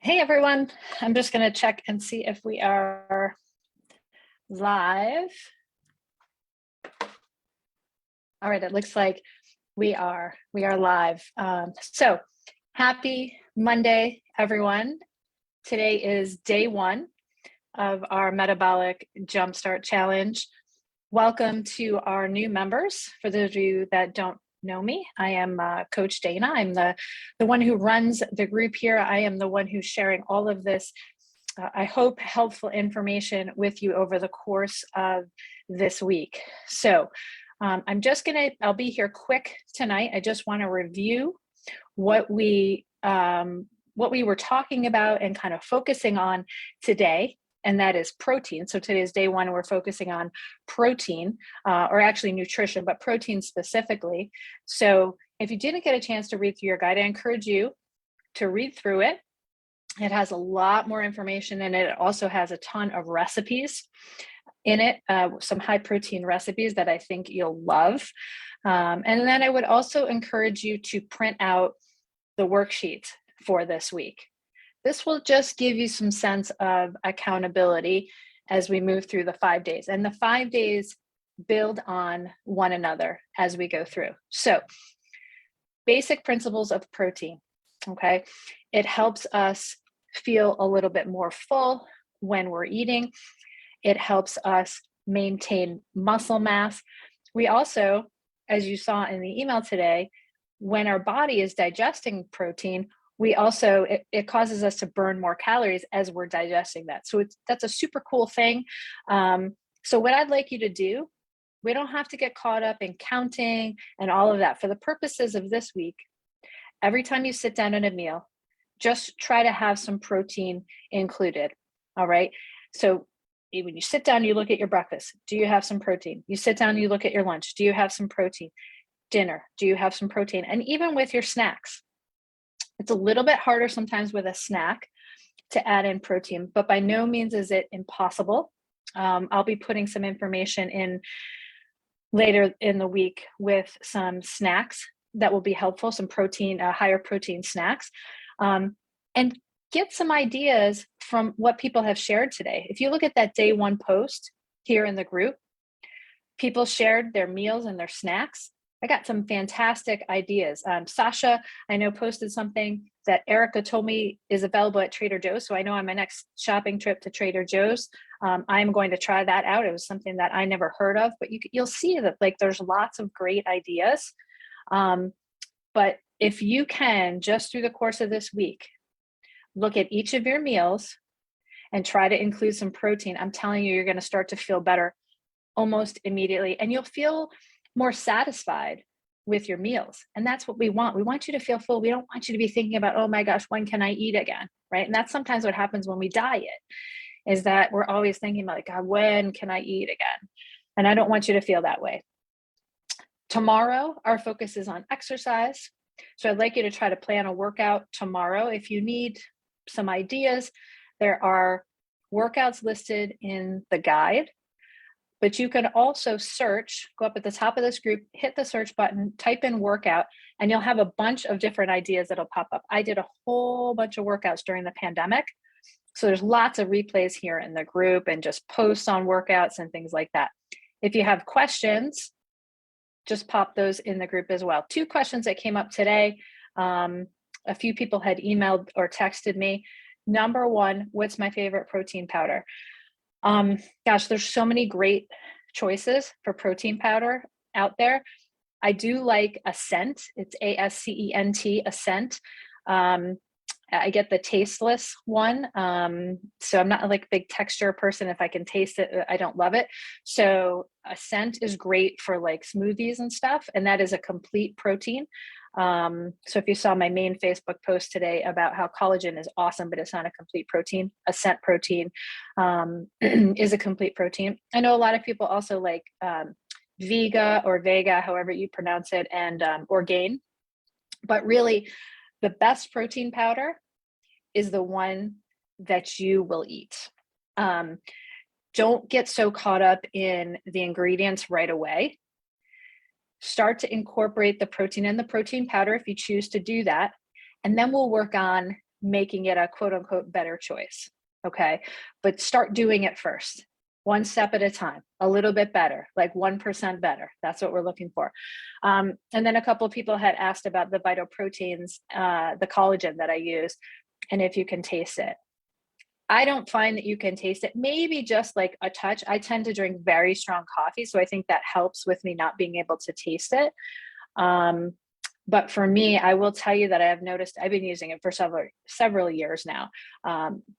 Hey everyone, I'm just going to check and see if we are live. All right, it looks like we are live. So happy Monday, everyone. Today is day one of our Metabolic Jumpstart Challenge. Welcome to our new members. For those of you that don't know me, I am Coach Dana. I'm the one who runs the group here. I am the one who's sharing all of this, I hope, helpful information with you over the course of this week. So I'll be here quick tonight. I just want to review what we were talking about and kind of focusing on today, and that is protein. So today is day one, and we're focusing on protein, or actually nutrition, but protein specifically. So if you didn't get a chance to read through your guide, I encourage you to read through it. It has a lot more information in it. It also has a ton of recipes in it, some high protein recipes that I think you'll love. And then I would also encourage you to print out the worksheet for this week. This will just give you some sense of accountability as we move through the 5 days. And the 5 days build on one another as we go through. So, basic principles of protein, okay? It helps us feel a little bit more full when we're eating. It helps us maintain muscle mass. We also, as you saw in the email today, when our body is digesting protein, it causes us to burn more calories as we're digesting that. So that's a super cool thing. So what I'd like you to do, we don't have to get caught up in counting and all of that. For the purposes of this week, every time you sit down at a meal, just try to have some protein included. All right. So when you sit down, you look at your breakfast. Do you have some protein? You sit down, you look at your lunch. Do you have some protein? Dinner. Do you have some protein? And even with your snacks. It's a little bit harder sometimes with a snack to add in protein, but by no means is it impossible. I'll be putting some information in later in the week with some snacks that will be helpful, some protein, higher protein snacks, and get some ideas from what people have shared today. If you look at that day one post here in the group, people shared their meals and their snacks. I got some fantastic ideas. Sasha, I know, posted something that Erica told me is available at Trader Joe's. So I know on my next shopping trip to Trader Joe's, I'm going to try that out. It was something that I never heard of, but you'll see that there's lots of great ideas. But if you can, just through the course of this week, look at each of your meals and try to include some protein, I'm telling you, you're going to start to feel better almost immediately. And you'll feel more satisfied with your meals. And that's what we want. We want you to feel full. We don't want you to be thinking about, oh my gosh, when can I eat again? Right. And that's sometimes what happens when we diet, is that we're always thinking about, like, God, when can I eat again? And I don't want you to feel that way. Tomorrow, our focus is on exercise. So I'd like you to try to plan a workout tomorrow. If you need some ideas, there are workouts listed in the guide. But you can also go up at the top of this group, hit the search button, type in workout, and you'll have a bunch of different ideas that'll pop up. I did a whole bunch of workouts during the pandemic. So there's lots of replays here in the group and just posts on workouts and things like that. If you have questions, just pop those in the group as well. 2 questions that came up today. A few people had emailed or texted me. Number 1, what's my favorite protein powder? Gosh, there's so many great choices for protein powder out there. I do like Ascent. It's ASCENT, Ascent. I get the tasteless one. So I'm not like a big texture person. If I can taste it, I don't love it. So Ascent is great for like smoothies and stuff. And that is a complete protein. So if you saw my main Facebook post today about how collagen is awesome, but it's not a complete protein, Ascent protein is a complete protein. I know a lot of people also like Vega or Vega, however you pronounce it, and Orgain. But really, the best protein powder is the one that you will eat. Don't get so caught up in the ingredients right away. Start to incorporate the protein in the protein powder if you choose to do that. And then we'll work on making it a quote unquote better choice. Okay. But start doing it first, one step at a time, a little bit better, like 1% better. That's what we're looking for. And then a couple of people had asked about the vital proteins, the collagen that I use, and if you can taste it. I don't find that you can taste it, maybe just like a touch. I tend to drink very strong coffee, so I think that helps with me not being able to taste it. But for me, I will tell you that I have noticed, I've been using it for several years now,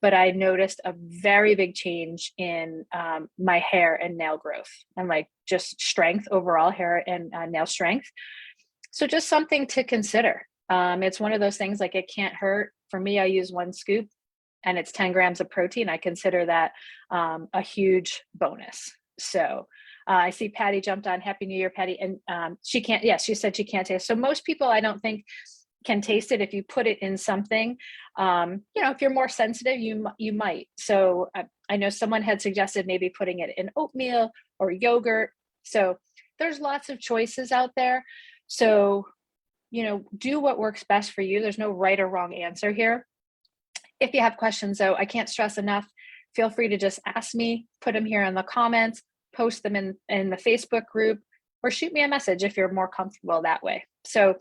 but I noticed a very big change in my hair and nail growth, and like just strength, overall hair and nail strength. So just something to consider. It's one of those things, like it can't hurt. For me, I use 1 scoop and it's 10 grams of protein. I consider that a huge bonus. So I see Patty jumped on. Happy New Year, Patty. And she can't, yes, she said she can't taste. So most people, I don't think, can taste it. If you put it in something, if you're more sensitive, you might. So I know someone had suggested maybe putting it in oatmeal or yogurt. So there's lots of choices out there. So, do what works best for you. There's no right or wrong answer here. If you have questions, though, I can't stress enough, feel free to just ask me, put them here in the comments, post them in the Facebook group, or shoot me a message if you're more comfortable that way. So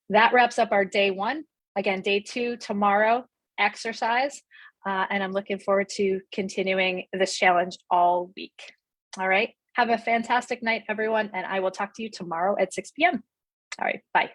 that wraps up our day 1. Again, day 2 tomorrow, exercise. And I'm looking forward to continuing this challenge all week. All right. Have a fantastic night, everyone. And I will talk to you tomorrow at 6 p.m. All right. Bye.